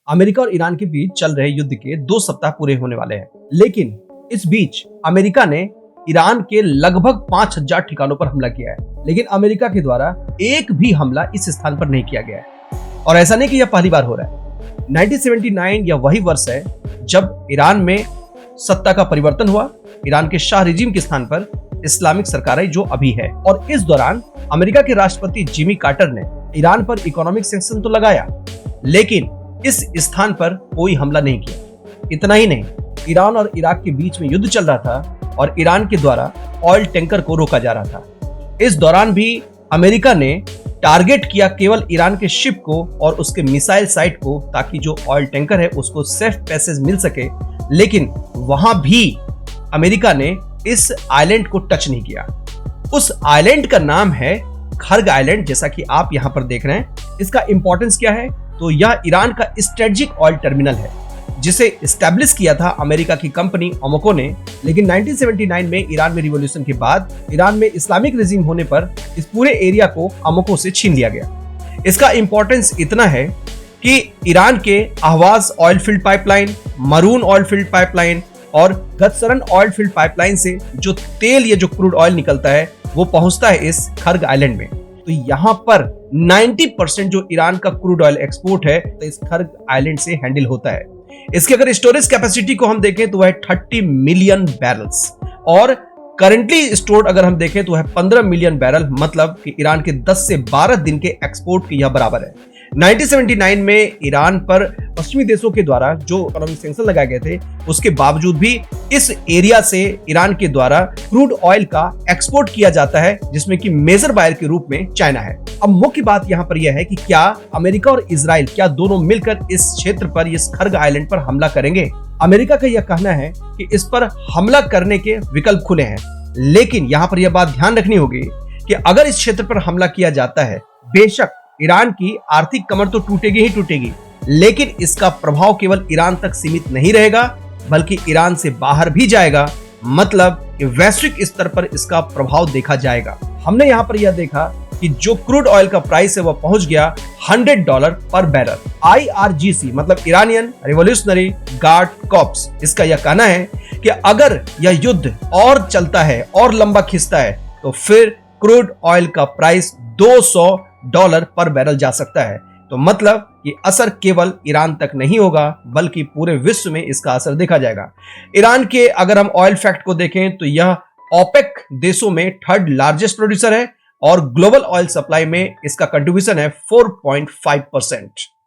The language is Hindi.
अमेरिका और ईरान के बीच चल रहे युद्ध के 2 सप्ताह पूरे होने वाले हैं, लेकिन इस बीच अमेरिका ने ईरान के लगभग 5000 ठिकानों पर हमला किया है। लेकिन अमेरिका के द्वारा एक भी हमला इस स्थान पर नहीं किया गया है, और ऐसा नहीं कि यह पहली बार हो रहा है। 1979 यह वही वर्ष है जब ईरान में सत्ता का परिवर्तन हुआ। ईरान के शाह रिजीम के स्थान पर इस्लामिक सरकार आई जो अभी है, और इस दौरान अमेरिका के राष्ट्रपति जिमी कार्टर ने ईरान पर इकोनॉमिक सैंक्शन तो लगाया, लेकिन इस स्थान पर कोई हमला नहीं किया। इतना ही नहीं, ईरान और इराक के बीच में युद्ध चल रहा था और ईरान के द्वारा ऑयल टैंकर को रोका जा रहा था। इस दौरान भी अमेरिका ने टारगेट किया केवल ईरान के शिप को और उसके मिसाइल साइट को, ताकि जो ऑयल टैंकर है उसको सेफ पैसेज मिल सके। लेकिन वहां भी अमेरिका ने इस आइलैंड को टच नहीं किया। उस आइलैंड का नाम है खर्ग आइलैंड, जैसा कि आप यहां पर देख रहे हैं। इसका इंपॉर्टेंस क्या है? तो यह ईरान का स्ट्रेटेजिक ऑयल टर्मिनल है, जिसे एस्टैब्लिश किया था अमेरिका की कंपनी अमोको ने। लेकिन 1979 में ईरान में रिवॉल्यूशन के बाद ईरान में इस्लामिक रेजिम होने पर इस पूरे एरिया को अमोको से छीन लिया गया। इसका इंपॉर्टेंस इतना है कि ईरान के Ahvaz oil field pipeline, maroon oil field pipeline और गदसरन ऑयल फील्ड पाइपलाइन से जो तेल या जो क्रूड ऑयल निकलता है वो पहुंचता है इस खर्ग आइलैंड में। तो यहाँ पर 90% जो ईरान का क्रूड ऑयल एक्सपोर्ट है तो इस खर्ग आइलैंड से हैंडल होता है। इसके अगर स्टोरेज कैपेसिटी को हम देखें तो वह 30 मिलियन बैरल्स, और करंटली स्टोर्ड अगर हम देखें तो वह 15 मिलियन बैरल, मतलब कि ईरान के 10 से 12 दिन के एक्सपोर्ट के यह बराबर है। 1979 में ईरान पर पश्चिमी देशों के द्वारा जो इकोनॉमिक सैंक्शन लगाए गए थे, उसके बावजूद भी इस एरिया से ईरान के द्वारा क्रूड ऑयल का एक्सपोर्ट किया जाता है, जिसमें कि मेजर बायर के रूप में चाइना है। अब मुख्य बात यहाँ पर यह है कि क्या अमेरिका और इजराइल क्या दोनों मिलकर इस क्षेत्र पर, इस खर्ग आइलैंड पर हमला करेंगे? अमेरिका का यह कहना है कि इस पर हमला करने के विकल्प खुले हैं, लेकिन यहाँ पर यह बात ध्यान रखनी होगी कि अगर इस क्षेत्र पर हमला किया जाता है, बेशक ईरान की आर्थिक कमर तो टूटेगी ही टूटेगी, लेकिन इसका प्रभाव केवल ईरान तक सीमित नहीं रहेगा, बल्कि ईरान से बाहर भी जाएगा। मतलब कि वैश्विक स्तर पर इसका प्रभाव देखा जाएगा। हमने यहाँ पर यह देखा कि जो क्रूड ऑयल का प्राइस है वह पहुंच गया $100 पर बैरल। IRGC मतलब ईरानियन रिवॉल्यूशनरी गार्ड कॉर्प्स, इसका यह कहना है कि अगर यह युद्ध और चलता है और लंबा खिंचता है तो फिर क्रूड ऑयल का प्राइस $200 पर बैरल जा सकता है। तो मतलब कि असर केवल ईरान तक नहीं होगा, बल्कि पूरे विश्व में इसका असर देखा जाएगा। ईरान के अगर हम ऑयल फैक्ट को देखें तो यह ओपेक देशों में 3rd लार्जेस्ट प्रोड्यूसर है, और ग्लोबल ऑयल सप्लाई में इसका कंट्रीब्यूशन है 4.5%।